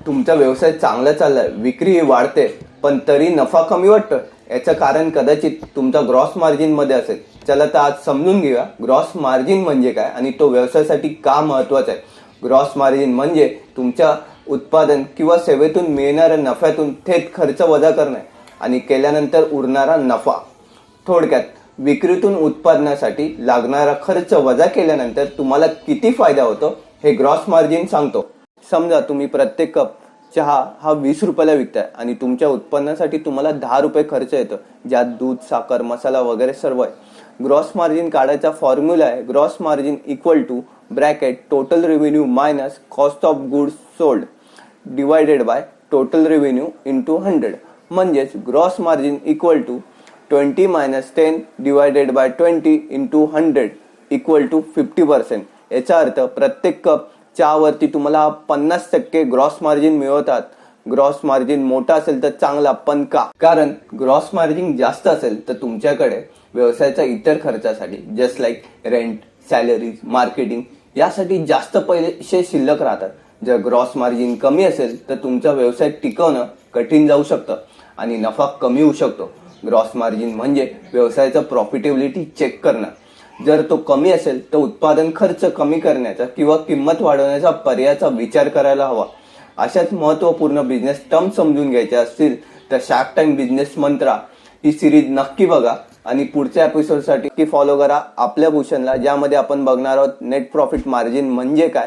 तुमचा व्यवसाय चांगला चाललाय, विक्री वाढते, पण तरी नफा कमी वाटतो. याचं कारण कदाचित तुमचा ग्रॉस मार्जिन मध्ये असेल. चला तर आज समजून घेऊया ग्रॉस मार्जिन म्हणजे काय आणि तो व्यवसायासाठी का महत्वाचा आहे. ग्रॉस मार्जिन म्हणजे तुमच्या उत्पादन किंवा सेवेतून मिळणाऱ्या नफ्यातून थेट खर्च वजा करणे आणि केल्यानंतर उरणारा नफा. थोडक्यात विक्रीतून उत्पादनासाठी लागणारा खर्च वजा केल्यानंतर तुम्हाला किती फायदा होतो हे ग्रॉस मार्जिन सांगतो. समजा तुम्ही प्रत्येक कप चहा हा 20 रुपयाला विकताय आणि तुमच्या उत्पन्नासाठी तुम्हाला 10 रुपये खर्च येतो, ज्यात दूध, साखर, मसाला वगैरे सर्व आहे. ग्रॉस मार्जिन काढायचा फॉर्म्युला आहे gross margin equal to bracket total revenue minus cost of goods sold divided by total revenue into 100. म्हणजेच gross margin equal to 20 minus 10 divided by 20 into 100 equal to 50%. याचा अर्थ प्रत्येक कप चहावरती तुम्हाला 50% gross margin मिळवतात. Gross margin मोठा असेल तर चांगला, पण का? कारण ग्रॉस मार्जिन जास्त असेल तर तुमच्याकडे व्यवसायाच्या इतर खर्चासाठी just like rent, salaries, marketing यासाठी जास्त पैसे शिल्लक राहतात. जर ग्रॉस मार्जिन कमी असेल तर तुमचा व्यवसाय टिकवणं कठीण जाऊ शकतं आणि नफा कमी होऊ शकतो. ग्रॉस मार्जिन म्हणजे व्यवसायाचा प्रॉफिटेबिलिटी चेक करणं. जर तो कमी असेल तर उत्पादन खर्च कमी करण्याचा किंवा किंमत वाढवण्याचा पर्यायाचा विचार करायला हवा. अशाच महत्त्वपूर्ण बिझनेस टर्म समजून घ्यायच्या असतील तर शार्क टँक बिझनेस मंत्रा ही सिरीज नक्की बघा आणि पुढच्या एपिसोडसाठी फॉलो करा आपल्या भूषणला, ज्यामध्ये आपण बघणार आहोत नेट प्रॉफिट मार्जिन म्हणजे काय.